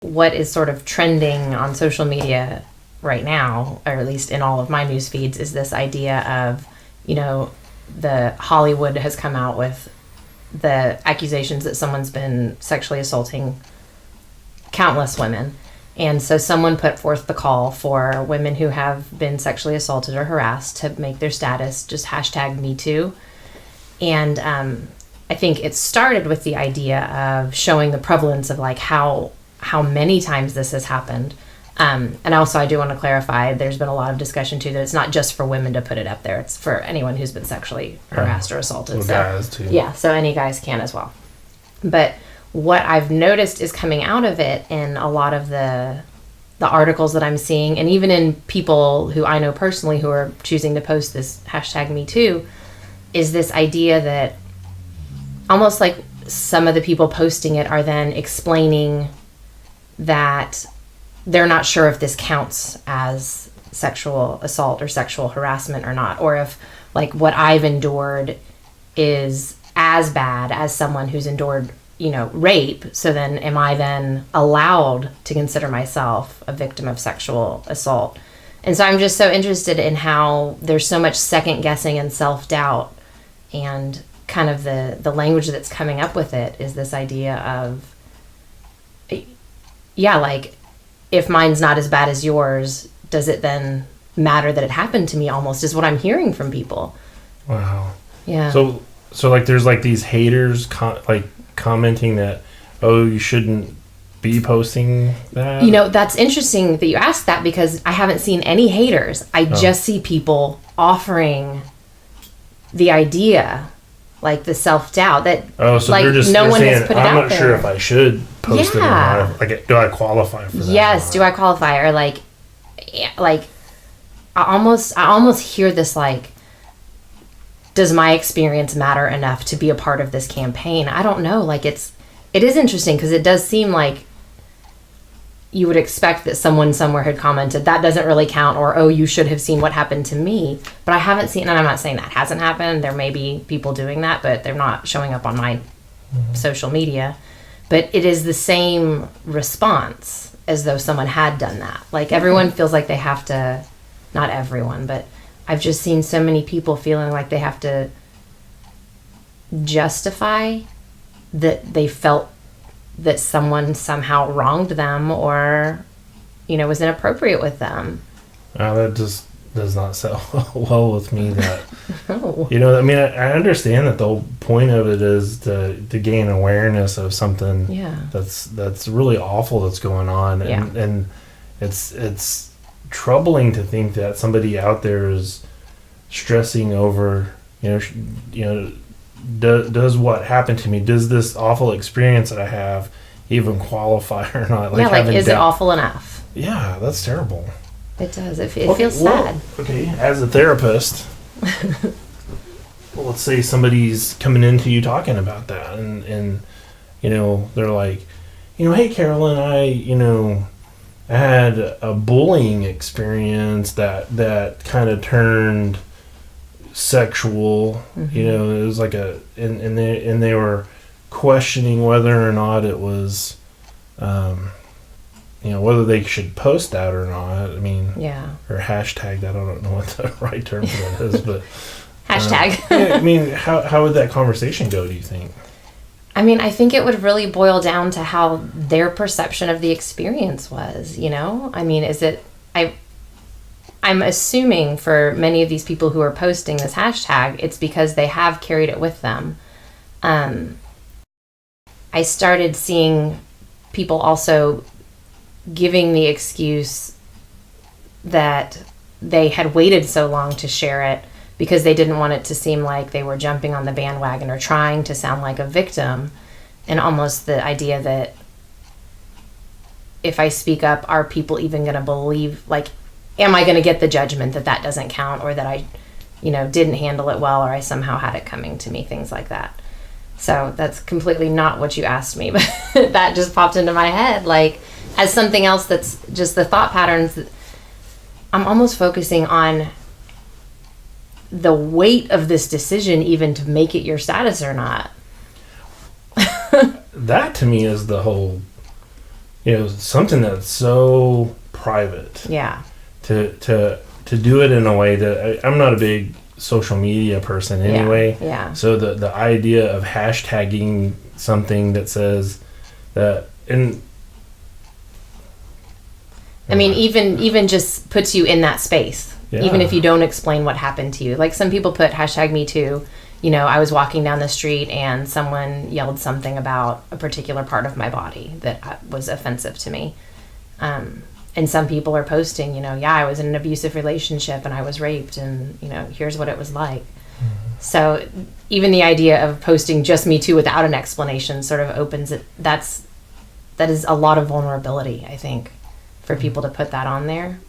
what is sort of trending on social media right now, or at least in all of my news feeds, is this idea of, the Hollywood has come out with the accusations that someone's been sexually assaulting countless women. And so someone put forth the call for women who have been sexually assaulted or harassed to make their status just hashtag Metoo. And I think it started with the idea of showing the prevalence of like how many times this has happened. And also I do want to clarify, there's been a lot of discussion too that it's not just for women to put it up there. It's for anyone who's been sexually harassed or assaulted. Well, so, guys too. Yeah, so any guys can as well. But what I've noticed is coming out of it in a lot of the articles that I'm seeing, and even in people who I know personally who are choosing to post this hashtag #MeToo, is this idea that almost like some of the people posting it are then explaining that they're not sure if this counts as sexual assault or sexual harassment or not, or if like what I've endured is as bad as someone who's endured rape. So then am I then allowed to consider myself a victim of sexual assault? And so I'm just so interested in how there's so much second guessing and self-doubt, and kind of the language that's coming up with it is this idea of, like, if mine's not as bad as yours, does it then matter that it happened to me, almost is what I'm hearing from people. Wow. Yeah. So like there's like these haters commenting that, oh, you shouldn't be posting that. That's interesting that you asked that, because I haven't seen any haters. I just see people offering the idea, like the self-doubt that so like they're just no they're one saying, has put it I'm out not there. sure if I should post it or not. Like, do I qualify for that? Yes, do I qualify? Or like I almost hear this like, does my experience matter enough to be a part of this campaign? I don't know. Like it is interesting, because it does seem like you would expect that someone somewhere had commented that doesn't really count, or, oh, you should have seen what happened to me. But I haven't seen, and I'm not saying that hasn't happened. There may be people doing that, but they're not showing up on my social media. But it is the same response as though someone had done that. Like everyone feels like they have to, not everyone, but I've just seen so many people feeling like they have to justify that they felt that someone somehow wronged them or, was inappropriate with them. That just does not sell well with me. That No. I understand that the whole point of it is to gain awareness of something that's really awful that's going on, and it's troubling to think that somebody out there is stressing over, does what happened to me, does this awful experience that I have even qualify or not? Is it awful enough? Yeah, that's terrible. It does. It feels sad. Okay, as a therapist, let's say somebody's coming into you talking about that, and they're like, hey, Carolyn, I had a bullying experience that kind of turned sexual. It was like and they were questioning whether or not it was whether they should post that or not. Or hashtag that. I don't know what the right term for that is, but hashtag. How would that conversation go, do you think? I think it would really boil down to how their perception of the experience was, is it, I'm assuming for many of these people who are posting this hashtag, it's because they have carried it with them. I started seeing people also giving the excuse that they had waited so long to share it because they didn't want it to seem like they were jumping on the bandwagon or trying to sound like a victim, and almost the idea that if I speak up, are people even going to believe, like, am I going to get the judgment that doesn't count, or that I, didn't handle it well, or I somehow had it coming to me, things like that. So that's completely not what you asked me, but that just popped into my head, like, as something else that's just the thought patterns. I'm almost focusing on the weight of this decision, even to make it your status or not. That to me is the whole something that's so private. Yeah. To do it in a way that I'm not a big social media person anyway. Yeah. So the idea of hashtagging something that says that, and I mean, even just puts you in that space. Yeah. Even if you don't explain what happened to you. Like some people put #MeToo. I was walking down the street and someone yelled something about a particular part of my body that was offensive to me. And some people are posting, I was in an abusive relationship and I was raped and, here's what it was like. Mm-hmm. So even the idea of posting just Me Too without an explanation sort of opens it. That is a lot of vulnerability, I think, for people to put that on there.